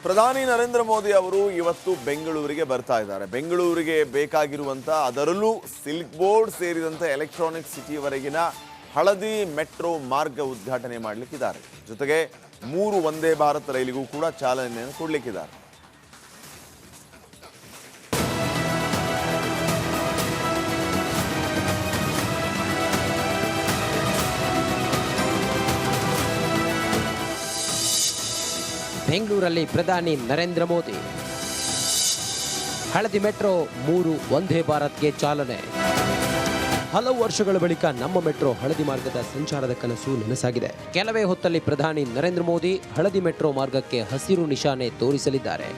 ಪ್ರಧಾನಿ ನರೇಂದ್ರ ಮೋದಿ ಅವರು ಇವತ್ತು ಬೆಂಗಳೂರಿಗೆ ಬರ್ತಾ ಇದ್ದಾರೆ. ಬೆಂಗಳೂರಿಗೆ ಬೇಕಾಗಿರುವಂತ ಅದರಲ್ಲೂ ಸಿಲ್ಕ್ ಬೋರ್ಡ್ ಸೇರಿದಂತೆ ಎಲೆಕ್ಟ್ರಾನಿಕ್ ಸಿಟಿವರೆಗಿನ ಹಳದಿ ಮೆಟ್ರೋ ಮಾರ್ಗ ಉದ್ಘಾಟನೆ ಮಾಡಲಿಕ್ಕಿದ್ದಾರೆ. ಜೊತೆಗೆ 3 ವಂದೇ ಭಾರತ್ ರೈಲಿಗೂ ಕೂಡ ಚಾಲನೆಯನ್ನು ಕೊಡಲಿಕ್ಕಿದ್ದಾರೆ. ಬೆಂಗಳೂರಲ್ಲಿ ಪ್ರಧಾನಿ ನರೇಂದ್ರ ಮೋದಿ ಹಳದಿ ಮೆಟ್ರೋ 3 ವಂದೇ ಭಾರತ್ಗೆ ಚಾಲನೆ. ಹಲವು ವರ್ಷಗಳ ಬಳಿಕ ನಮ್ಮ ಮೆಟ್ರೋ ಹಳದಿ ಮಾರ್ಗದ ಸಂಚಾರದ ಕನಸು ನನಸಾಗಿದೆ. ಕೆಲವೇ ಹೊತ್ತಲ್ಲಿ ಪ್ರಧಾನಿ ನರೇಂದ್ರ ಮೋದಿ ಹಳದಿ ಮೆಟ್ರೋ ಮಾರ್ಗಕ್ಕೆ ಹಸಿರು ನಿಶಾನೆ ತೋರಿಸಲಿದ್ದಾರೆ.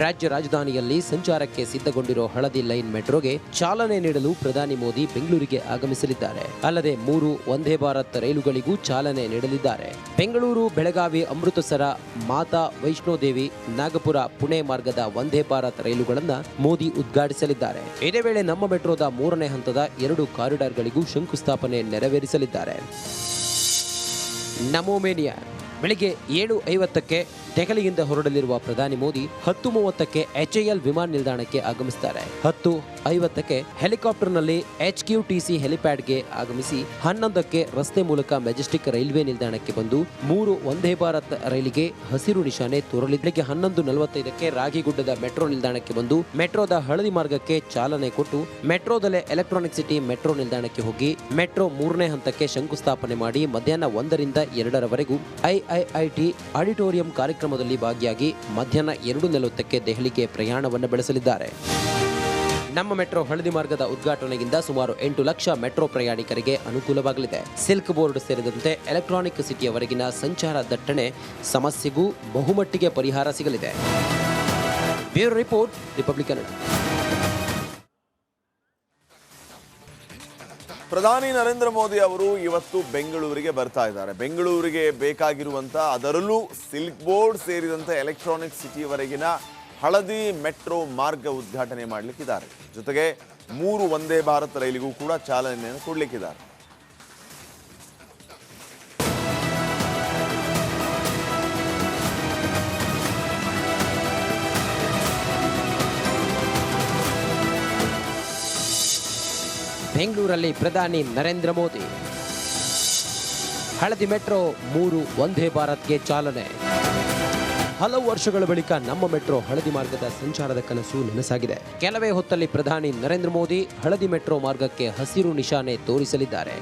ರಾಜ್ಯ ರಾಜಧಾನಿಯಲ್ಲಿ ಸಂಚಾರಕ್ಕೆ ಸಿದ್ಧಗೊಂಡಿರೋ ಹಳದಿ ಲೈನ್ ಮೆಟ್ರೋಗೆ ಚಾಲನೆ ನೀಡಲು ಪ್ರಧಾನಿ ಮೋದಿ ಬೆಂಗಳೂರಿಗೆ ಆಗಮಿಸಲಿದ್ದಾರೆ. ಅಲ್ಲದೆ 3 ವಂದೇ ಭಾರತ್ ರೈಲುಗಳಿಗೂ ಚಾಲನೆ ನೀಡಲಿದ್ದಾರೆ. ಬೆಂಗಳೂರು, ಬೆಳಗಾವಿ, ಅಮೃತಸರ, ಮಾತಾ ವೈಷ್ಣೋದೇವಿ, ನಾಗಪುರ, ಪುಣೆ ಮಾರ್ಗದ ವಂದೇ ಭಾರತ್ ರೈಲುಗಳನ್ನು ಮೋದಿ ಉದ್ಘಾಟಿಸಲಿದ್ದಾರೆ. ಇದೇ ವೇಳೆ ನಮ್ಮ ಮೆಟ್ರೋದ 3ನೇ ಹಂತದ 2 ಕಾರಿಡಾರ್ಗಳಿಗೂ ಶಂಕುಸ್ಥಾಪನೆ ನೆರವೇರಿಸಲಿದ್ದಾರೆ. ನಮೋ ಮೇನಿಯಾ ಬೆಳಿಗ್ಗೆ 7:50ಕ್ಕೆ ದೆಹಲಿಯಿಂದ ಹೊರಡಲಿರುವ ಪ್ರಧಾನಿ ಮೋದಿ 10:30ಕ್ಕೆ HAL ವಿಮಾನ ನಿಲ್ದಾಣಕ್ಕೆ ಆಗಮಿಸುತ್ತಾರೆ. 10:50ಕ್ಕೆ ಹೆಲಿಕಾಪ್ಟರ್ನಲ್ಲಿ HQTC ಹೆಲಿಪ್ಯಾಡ್ಗೆ ಆಗಮಿಸಿ 11ಕ್ಕೆ ರಸ್ತೆ ಮೂಲಕ ಮೆಜೆಸ್ಟಿಕ್ ರೈಲ್ವೆ ನಿಲ್ದಾಣಕ್ಕೆ ಬಂದು 3 ವಂದೇ ಭಾರತ್ ರೈಲಿಗೆ ಹಸಿರು ನಿಶಾನೆ ತೋರಲಿದ್ದಾರೆ. ಬೆಳಿಗ್ಗೆ 11:45ಕ್ಕೆ ರಾಗಿಗುಡ್ಡದ ಮೆಟ್ರೋ ನಿಲ್ದಾಣಕ್ಕೆ ಬಂದು ಮೆಟ್ರೋದ ಹಳದಿ ಮಾರ್ಗಕ್ಕೆ ಚಾಲನೆ ಕೊಟ್ಟು ಮೆಟ್ರೋದಲ್ಲೇ ಎಲೆಕ್ಟ್ರಾನಿಕ್ ಸಿಟಿ ಮೆಟ್ರೋ ನಿಲ್ದಾಣಕ್ಕೆ ಹೋಗಿ ಮೆಟ್ರೋ 3ನೇ ಹಂತಕ್ಕೆ ಶಂಕುಸ್ಥಾಪನೆ ಮಾಡಿ ಮಧ್ಯಾಹ್ನ 1ರಿಂದ 2ರವರೆಗೂ IIIT ಆಡಿಟೋರಿಯಂ ಕಾರ್ಯಕ್ರಮದಲ್ಲಿ ಭಾಗಿಯಾಗಿ ಮಧ್ಯಾಹ್ನ 2:40ಕ್ಕೆ ದೆಹಲಿಗೆ ಪ್ರಯಾಣವನ್ನು ಬೆಳೆಸಲಿದ್ದಾರೆ. ನಮ್ಮ ಮೆಟ್ರೋ ಹಳದಿ ಮಾರ್ಗದ ಉದ್ಘಾಟನೆಯಿಂದ ಸುಮಾರು 8 ಲಕ್ಷ ಮೆಟ್ರೋ ಪ್ರಯಾಣಿಕರಿಗೆ ಅನುಕೂಲವಾಗಲಿದೆ. ಸಿಲ್ಕ್ ಬೋರ್ಡ್ ಸೇರಿದಂತೆ ಎಲೆಕ್ಟ್ರಾನಿಕ್ ಸಿಟಿಯವರೆಗಿನ ಸಂಚಾರ ದಟ್ಟಣೆ ಸಮಸ್ಯೆಗೂ ಬಹುಮಟ್ಟಿಗೆ ಪರಿಹಾರ ಸಿಗಲಿದೆ. Bureau report, republic Kannada. ಪ್ರಧಾನಿ ನರೇಂದ್ರ ಮೋದಿ ಅವರು ಇವತ್ತು ಬೆಂಗಳೂರಿಗೆ ಬರ್ತಾ ಇದ್ದಾರೆ. ಬೆಂಗಳೂರಿಗೆ ಬೇಕಾಗಿರುವಂತ ಅದರಲ್ಲೂ ಸಿಲ್ಕ್ ಬೋರ್ಡ್ ಸೇರಿದಂತೆ ಎಲೆಕ್ಟ್ರಾನಿಕ್ ಸಿಟಿವರೆಗಿನ ಹಳದಿ ಮೆಟ್ರೋ ಮಾರ್ಗ ಉದ್ಘಾಟನೆ ಮಾಡಲಿಕ್ಕಿದ್ದಾರೆ. ಜೊತೆಗೆ 3 ವಂದೇ ಭಾರತ್ ರೈಲಿಗೂ ಕೂಡ ಚಾಲನೆಯನ್ನು ಕೊಡಲಿಕ್ಕಿದ್ದಾರೆ. ಬೆಂಗಳೂರಲ್ಲಿ ಪ್ರಧಾನಿ ನರೇಂದ್ರ ಮೋದಿ ಹಳದಿ ಮೆಟ್ರೋ 3 ವಂದೇ ಭಾರತ್ಗೆ ಚಾಲನೆ. ಹಲವು ವರ್ಷಗಳ ಬಳಿಕ ನಮ್ಮ ಮೆಟ್ರೋ ಹಳದಿ ಮಾರ್ಗದ ಸಂಚಾರದ ಕನಸು ನನಸಾಗಿದೆ. ಕೆಲವೇ ಹೊತ್ತಲ್ಲಿ ಪ್ರಧಾನಿ ನರೇಂದ್ರ ಮೋದಿ ಹಳದಿ ಮೆಟ್ರೋ ಮಾರ್ಗಕ್ಕೆ ಹಸಿರು ನಿಶಾನೆ ತೋರಿಸಲಿದ್ದಾರೆ.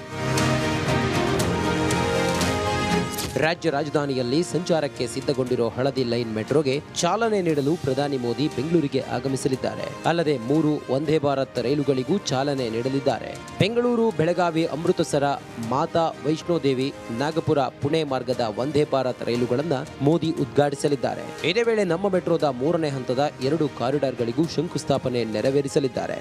ರಾಜ್ಯ ರಾಜಧಾನಿಯಲ್ಲಿ ಸಂಚಾರಕ್ಕೆ ಸಿದ್ಧಗೊಂಡಿರೋ ಹಳದಿ ಲೈನ್ ಮೆಟ್ರೋಗೆ ಚಾಲನೆ ನೀಡಲು ಪ್ರಧಾನಿ ಮೋದಿ ಬೆಂಗಳೂರಿಗೆ ಆಗಮಿಸಲಿದ್ದಾರೆ. ಅಲ್ಲದೆ 3 ವಂದೇ ಭಾರತ್ ರೈಲುಗಳಿಗೂ ಚಾಲನೆ ನೀಡಲಿದ್ದಾರೆ. ಬೆಂಗಳೂರು, ಬೆಳಗಾವಿ, ಅಮೃತಸರ, ಮಾತಾ ವೈಷ್ಣೋದೇವಿ, ನಾಗಪುರ, ಪುಣೆ ಮಾರ್ಗದ ವಂದೇ ಭಾರತ್ ರೈಲುಗಳನ್ನು ಮೋದಿ ಉದ್ಘಾಟಿಸಲಿದ್ದಾರೆ. ಇದೇ ವೇಳೆ ನಮ್ಮ ಮೆಟ್ರೋದ 3ನೇ ಹಂತದ 2 ಕಾರಿಡಾರ್ಗಳಿಗೂ ಶಂಕುಸ್ಥಾಪನೆ ನೆರವೇರಿಸಲಿದ್ದಾರೆ.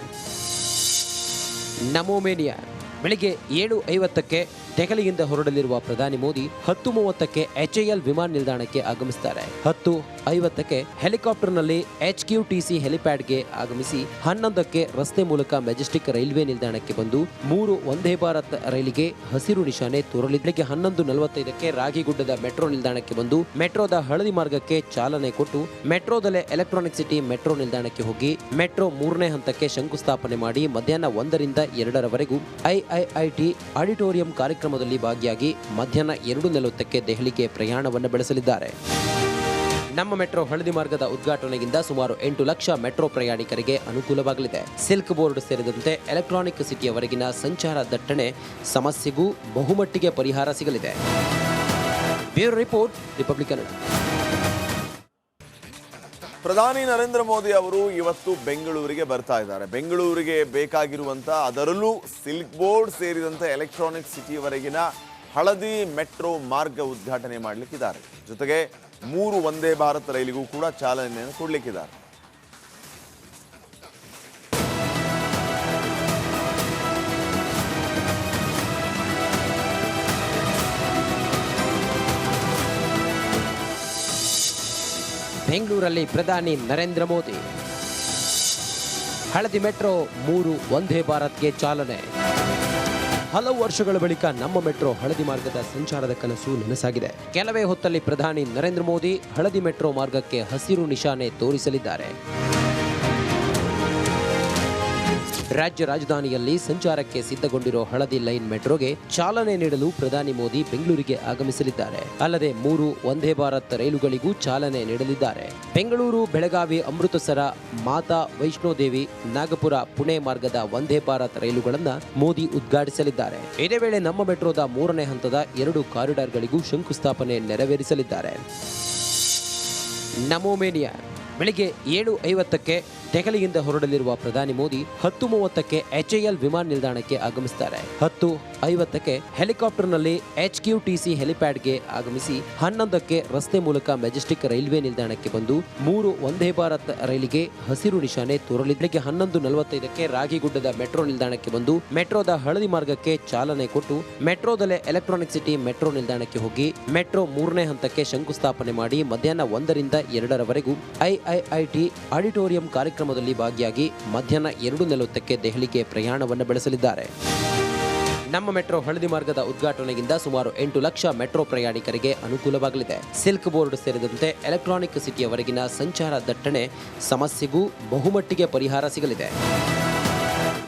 ನಮೋ ಮೇನಿಯಾ ಬೆಳಿಗ್ಗೆ 7:50ಕ್ಕೆ ದೆಹಲಿಯಿಂದ ಹೊರಡಲಿರುವ ಪ್ರಧಾನಿ ಮೋದಿ 10:30ಕ್ಕೆ HAL ವಿಮಾನ ನಿಲ್ದಾಣಕ್ಕೆ ಆಗಮಿಸುತ್ತಾರೆ. 10:50ಕ್ಕೆ ಹೆಲಿಕಾಪ್ಟರ್ನಲ್ಲಿ HQTC ಹೆಲಿಪ್ಯಾಡ್ಗೆ ಆಗಮಿಸಿ 11ಕ್ಕೆ ರಸ್ತೆ ಮೂಲಕ ಮೆಜೆಸ್ಟಿಕ್ ರೈಲ್ವೆ ನಿಲ್ದಾಣಕ್ಕೆ ಬಂದು 3 ವಂದೇ ಭಾರತ್ ರೈಲಿಗೆ ಹಸಿರು ನಿಶಾನೆ ತೋರಲಿದ್ದಾರೆ. ಬೆಳಿಗ್ಗೆ 11:45ಕ್ಕೆ ರಾಗಿಗುಡ್ಡದ ಮೆಟ್ರೋ ನಿಲ್ದಾಣಕ್ಕೆ ಬಂದು ಮೆಟ್ರೋದ ಹಳದಿ ಮಾರ್ಗಕ್ಕೆ ಚಾಲನೆ ಕೊಟ್ಟು ಮೆಟ್ರೋದಲ್ಲೇ ಎಲೆಕ್ಟ್ರಾನಿಕ್ ಸಿಟಿ ಮೆಟ್ರೋ ನಿಲ್ದಾಣಕ್ಕೆ ಹೋಗಿ ಮೆಟ್ರೋ 3ನೇ ಹಂತಕ್ಕೆ ಶಂಕುಸ್ಥಾಪನೆ ಮಾಡಿ ಮಧ್ಯಾಹ್ನ 1ರಿಂದ 2ರವರೆಗೂ IIIT ಆಡಿಟೋರಿಯಂ ಕಾರ್ಯಕ್ರಮದಲ್ಲಿ ಭಾಗಿಯಾಗಿ ಮಧ್ಯಾಹ್ನ 2:40ಕ್ಕೆ ದೆಹಲಿಗೆ ಪ್ರಯಾಣವನ್ನು ಬೆಳೆಸಲಿದ್ದಾರೆ. ನಮ್ಮ ಮೆಟ್ರೋ ಹಳದಿ ಮಾರ್ಗದ ಉದ್ಘಾಟನೆಯಿಂದ ಸುಮಾರು 8 ಲಕ್ಷ ಮೆಟ್ರೋ ಪ್ರಯಾಣಿಕರಿಗೆ ಅನುಕೂಲವಾಗಲಿದೆ. ಸಿಲ್ಕ್ ಬೋರ್ಡ್ ಸೇರಿದಂತೆ ಎಲೆಕ್ಟ್ರಾನಿಕ್ ಸಿಟಿಯವರೆಗಿನ ಸಂಚಾರ ದಟ್ಟಣೆ ಸಮಸ್ಯೆಗೂ ಬಹುಮಟ್ಟಿಗೆ ಪರಿಹಾರ ಸಿಗಲಿದೆ. Bureau report, republic Kannada. ಪ್ರಧಾನಿ ನರೇಂದ್ರ ಮೋದಿ ಅವರು ಇವತ್ತು ಬೆಂಗಳೂರಿಗೆ ಬರ್ತಾ ಇದ್ದಾರೆ. ಬೆಂಗಳೂರಿಗೆ ಬೇಕಾಗಿರುವಂತ ಅದರಲ್ಲೂ ಸಿಲ್ಕ್ ಬೋರ್ಡ್ ಸೇರಿದಂತೆ ಎಲೆಕ್ಟ್ರಾನಿಕ್ ಸಿಟಿವರೆಗಿನ ಹಳದಿ ಮೆಟ್ರೋ ಮಾರ್ಗ ಉದ್ಘಾಟನೆ ಮಾಡಲಿಕ್ಕಿದ್ದಾರೆ. ಜೊತೆಗೆ 3 ವಂದೇ ಭಾರತ್ ರೈಲಿಗೂ ಕೂಡ ಚಾಲನೆಯನ್ನು ಕೊಡಲಿಕ್ಕಿದ್ದಾರೆ. ಬೆಂಗಳೂರಲ್ಲಿ ಪ್ರಧಾನಿ ನರೇಂದ್ರ ಮೋದಿ ಹಳದಿ ಮೆಟ್ರೋ 3 ವಂದೇ ಭಾರತ್ಗೆ ಚಾಲನೆ. ಹಲವು ವರ್ಷಗಳ ಬಳಿಕ ನಮ್ಮ ಮೆಟ್ರೋ ಹಳದಿ ಮಾರ್ಗದ ಸಂಚಾರದ ಕನಸು ನನಸಾಗಿದೆ. ಕೆಲವೇ ಹೊತ್ತಲ್ಲಿ ಪ್ರಧಾನಿ ನರೇಂದ್ರ ಮೋದಿ ಹಳದಿ ಮೆಟ್ರೋ ಮಾರ್ಗಕ್ಕೆ ಹಸಿರು ನಿಶಾನೆ ತೋರಿಸಲಿದ್ದಾರೆ. ರಾಜ್ಯ ರಾಜಧಾನಿಯಲ್ಲಿ ಸಂಚಾರಕ್ಕೆ ಸಿದ್ಧಗೊಂಡಿರೋ ಹಳದಿ ಲೈನ್ ಮೆಟ್ರೋಗೆ ಚಾಲನೆ ನೀಡಲು ಪ್ರಧಾನಿ ಮೋದಿ ಬೆಂಗಳೂರಿಗೆ ಆಗಮಿಸಲಿದ್ದಾರೆ. ಅಲ್ಲದೆ 3 ವಂದೇ ಭಾರತ್ ರೈಲುಗಳಿಗೂ ಚಾಲನೆ ನೀಡಲಿದ್ದಾರೆ. ಬೆಂಗಳೂರು, ಬೆಳಗಾವಿ, ಅಮೃತಸರ, ಮಾತಾ ವೈಷ್ಣೋದೇವಿ, ನಾಗಪುರ, ಪುಣೆ ಮಾರ್ಗದ ವಂದೇ ಭಾರತ್ ರೈಲುಗಳನ್ನು ಮೋದಿ ಉದ್ಘಾಟಿಸಲಿದ್ದಾರೆ. ಇದೇ ವೇಳೆ ನಮ್ಮ ಮೆಟ್ರೋದ 3ನೇ ಹಂತದ 2 ಕಾರಿಡಾರ್ಗಳಿಗೂ ಶಂಕುಸ್ಥಾಪನೆ ನೆರವೇರಿಸಲಿದ್ದಾರೆ. ನಮೋ ಮೇನಿಯಾ ಬೆಳಿಗ್ಗೆ 7:50ಕ್ಕೆ ದೆಹಲಿಯಿಂದ ಹೊರಡಲಿರುವ ಪ್ರಧಾನಿ ಮೋದಿ 10:30ಕ್ಕೆ HAL ವಿಮಾನ ನಿಲ್ದಾಣಕ್ಕೆ ಆಗಮಿಸುತ್ತಾರೆ. 10:50ಕ್ಕೆ ಹೆಲಿಕಾಪ್ಟರ್ನಲ್ಲಿ HQTC ಹೆಲಿಪ್ಯಾಡ್ಗೆ ಆಗಮಿಸಿ 11ಕ್ಕೆ ರಸ್ತೆ ಮೂಲಕ ಮೆಜೆಸ್ಟಿಕ್ ರೈಲ್ವೆ ನಿಲ್ದಾಣಕ್ಕೆ ಬಂದು 3 ವಂದೇ ಭಾರತ್ ರೈಲಿಗೆ ಹಸಿರು ನಿಶಾನೆ ತೋರಲಿದ್ದಾರೆ. ಬೆಳಿಗ್ಗೆ 11:45ಕ್ಕೆ ರಾಗಿಗುಡ್ಡದ ಮೆಟ್ರೋ ನಿಲ್ದಾಣಕ್ಕೆ ಬಂದು ಮೆಟ್ರೋದ ಹಳದಿ ಮಾರ್ಗಕ್ಕೆ ಚಾಲನೆ ಕೊಟ್ಟು ಮೆಟ್ರೋದಲ್ಲೇ ಎಲೆಕ್ಟ್ರಾನಿಕ್ ಸಿಟಿ ಮೆಟ್ರೋ ನಿಲ್ದಾಣಕ್ಕೆ ಹೋಗಿ ಮೆಟ್ರೋ 3ನೇ ಹಂತಕ್ಕೆ ಶಂಕುಸ್ಥಾಪನೆ ಮಾಡಿ ಮಧ್ಯಾಹ್ನ 1ರಿಂದ 2ರವರೆಗೂ IIIT ಆಡಿಟೋರಿಯಂ ಕಾರ್ಯಕ್ರಮದಲ್ಲಿ ಭಾಗಿಯಾಗಿ ಮಧ್ಯಾಹ್ನ 2:40ಕ್ಕೆ ದೆಹಲಿಗೆ ಪ್ರಯಾಣವನ್ನು ಬೆಳೆಸಲಿದ್ದಾರೆ. ನಮ್ಮ ಮೆಟ್ರೋ ಹಳದಿ ಮಾರ್ಗದ ಉದ್ಘಾಟನೆಯಿಂದ ಸುಮಾರು 8 ಲಕ್ಷ ಮೆಟ್ರೋ ಪ್ರಯಾಣಿಕರಿಗೆ ಅನುಕೂಲವಾಗಲಿದೆ. ಸಿಲ್ಕ್ ಬೋರ್ಡ್ ಸೇರಿದಂತೆ ಎಲೆಕ್ಟ್ರಾನಿಕ್ ಸಿಟಿಯವರೆಗಿನ ಸಂಚಾರ ದಟ್ಟಣೆ ಸಮಸ್ಯೆಗೂ ಬಹುಮಟ್ಟಿಗೆ ಪರಿಹಾರ ಸಿಗಲಿದೆ.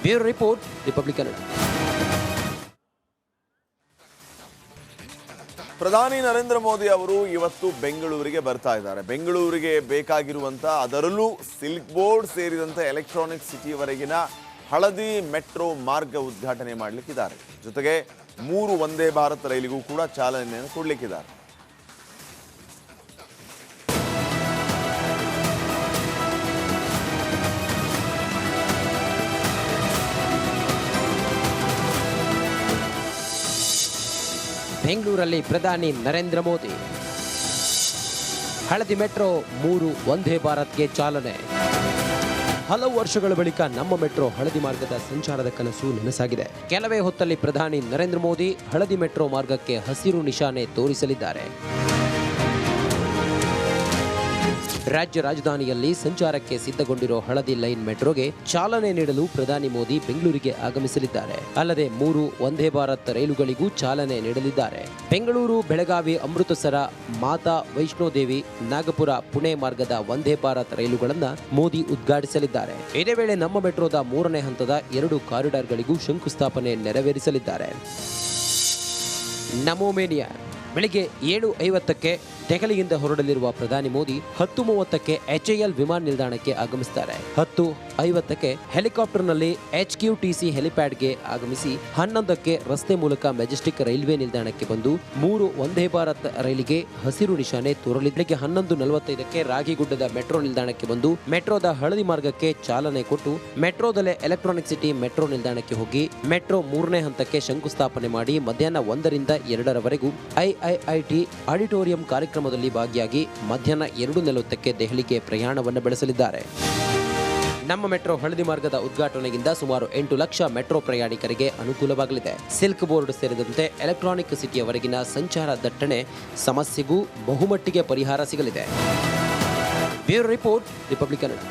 Bureau report, republic Kannada. ಪ್ರಧಾನಿ ನರೇಂದ್ರ ಮೋದಿ ಅವರು ಇವತ್ತು ಬೆಂಗಳೂರಿಗೆ ಬರ್ತಾ ಇದ್ದಾರೆ. ಬೆಂಗಳೂರಿಗೆ ಬೇಕಾಗಿರುವಂಥ, ಅದರಲ್ಲೂ ಸಿಲ್ಕ್ ಬೋರ್ಡ್ ಸೇರಿದಂತೆ ಎಲೆಕ್ಟ್ರಾನಿಕ್ ಸಿಟಿವರೆಗಿನ ಹಳದಿ ಮೆಟ್ರೋ ಮಾರ್ಗ ಉದ್ಘಾಟನೆ ಮಾಡಲಿಕ್ಕಿದ್ದಾರೆ. ಜೊತೆಗೆ 3 ವಂದೇ ಭಾರತ್ ರೈಲಿಗೂ ಕೂಡ ಚಾಲನೆಯನ್ನು ಕೊಡಲಿಕ್ಕಿದ್ದಾರೆ. ಬೆಂಗಳೂರಲ್ಲಿ ಪ್ರಧಾನಿ ನರೇಂದ್ರ ಮೋದಿ ಹಳದಿ ಮೆಟ್ರೋ 3 ವಂದೇ ಭಾರತ್ಗೆ ಚಾಲನೆ. ಹಲವು ವರ್ಷಗಳ ಬಳಿಕ ನಮ್ಮ ಮೆಟ್ರೋ ಹಳದಿ ಮಾರ್ಗದ ಸಂಚಾರದ ಕನಸು ನನಸಾಗಿದೆ. ಕೆಲವೇ ಹೊತ್ತಲ್ಲಿ ಪ್ರಧಾನಿ ನರೇಂದ್ರ ಮೋದಿ ಹಳದಿ ಮೆಟ್ರೋ ಮಾರ್ಗಕ್ಕೆ ಹಸಿರು ನಿಶಾನೆ ತೋರಿಸಲಿದ್ದಾರೆ. ರಾಜ್ಯ ರಾಜಧಾನಿಯಲ್ಲಿ ಸಂಚಾರಕ್ಕೆ ಸಿದ್ಧಗೊಂಡಿರೋ ಹಳದಿ ಲೈನ್ ಮೆಟ್ರೋಗೆ ಚಾಲನೆ ನೀಡಲು ಪ್ರಧಾನಿ ಮೋದಿ ಬೆಂಗಳೂರಿಗೆ ಆಗಮಿಸಲಿದ್ದಾರೆ. ಅಲ್ಲದೆ 3 ವಂದೇ ಭಾರತ್ ರೈಲುಗಳಿಗೂ ಚಾಲನೆ ನೀಡಲಿದ್ದಾರೆ. ಬೆಂಗಳೂರು, ಬೆಳಗಾವಿ, ಅಮೃತಸರ, ಮಾತಾ ವೈಷ್ಣೋದೇವಿ, ನಾಗಪುರ, ಪುಣೆ ಮಾರ್ಗದ ವಂದೇ ಭಾರತ್ ರೈಲುಗಳನ್ನು ಮೋದಿ ಉದ್ಘಾಟಿಸಲಿದ್ದಾರೆ. ಇದೇ ವೇಳೆ ನಮ್ಮ ಮೆಟ್ರೋದ 3ನೇ ಹಂತದ 2 ಕಾರಿಡಾರ್ಗಳಿಗೂ ಶಂಕುಸ್ಥಾಪನೆ ನೆರವೇರಿಸಲಿದ್ದಾರೆ. ನಮೋ ಮೇನಿಯಾ ಬೆಳಿಗ್ಗೆ 7:50ಕ್ಕೆ ದೆಹಲಿಯಿಂದ ಹೊರಡಲಿರುವ ಪ್ರಧಾನಿ ಮೋದಿ 10:30ಕ್ಕೆ HAL ವಿಮಾನ ನಿಲ್ದಾಣಕ್ಕೆ ಆಗಮಿಸುತ್ತಾರೆ. 10:50ಕ್ಕೆ ಹೆಲಿಕಾಪ್ಟರ್ನಲ್ಲಿ HQTC ಹೆಲಿಪ್ಯಾಡ್ಗೆ ಆಗಮಿಸಿ 11ಕ್ಕೆ ರಸ್ತೆ ಮೂಲಕ ಮೆಜೆಸ್ಟಿಕ್ ರೈಲ್ವೆ ನಿಲ್ದಾಣಕ್ಕೆ ಬಂದು 3 ವಂದೇ ಭಾರತ್ ರೈಲಿಗೆ ಹಸಿರು ನಿಶಾನೆ ತೋರಲಿದ್ದಾರೆ. ಬೆಳಿಗ್ಗೆ 11:45ಕ್ಕೆ ರಾಗಿಗುಡ್ಡದ ಮೆಟ್ರೋ ನಿಲ್ದಾಣಕ್ಕೆ ಬಂದು ಮೆಟ್ರೋದ ಹಳದಿ ಮಾರ್ಗಕ್ಕೆ ಚಾಲನೆ ಕೊಟ್ಟು ಮೆಟ್ರೋದಲ್ಲೇ ಎಲೆಕ್ಟ್ರಾನಿಕ್ ಸಿಟಿ ಮೆಟ್ರೋ ನಿಲ್ದಾಣಕ್ಕೆ ಹೋಗಿ ಮೆಟ್ರೋ 3ನೇ ಹಂತಕ್ಕೆ ಶಂಕುಸ್ಥಾಪನೆ ಮಾಡಿ ಮಧ್ಯಾಹ್ನ 1ರಿಂದ 2ರವರೆಗೂ IIIT ಆಡಿಟೋರಿಯಂ ಕಾರ್ಯಕ್ರಮದಲ್ಲಿ ಭಾಗಿಯಾಗಿ ಮಧ್ಯಾಹ್ನ 2:40ಕ್ಕೆ ದೆಹಲಿಗೆ ಪ್ರಯಾಣವನ್ನು ಬೆಳೆಸಲಿದ್ದಾರೆ. ನಮ್ಮ ಮೆಟ್ರೋ ಹಳದಿ ಮಾರ್ಗದ ಉದ್ಘಾಟನೆಯಿಂದ ಸುಮಾರು 8 ಲಕ್ಷ ಮೆಟ್ರೋ ಪ್ರಯಾಣಿಕರಿಗೆ ಅನುಕೂಲವಾಗಲಿದೆ. ಸಿಲ್ಕ್ ಬೋರ್ಡ್ ಸೇರಿದಂತೆ ಎಲೆಕ್ಟ್ರಾನಿಕ್ ಸಿಟಿಯವರೆಗಿನ ಸಂಚಾರ ದಟ್ಟಣೆ ಸಮಸ್ಯೆಗೂ ಬಹುಮಟ್ಟಿಗೆ ಪರಿಹಾರ ಸಿಗಲಿದೆ. Bureau report, republic Kannada.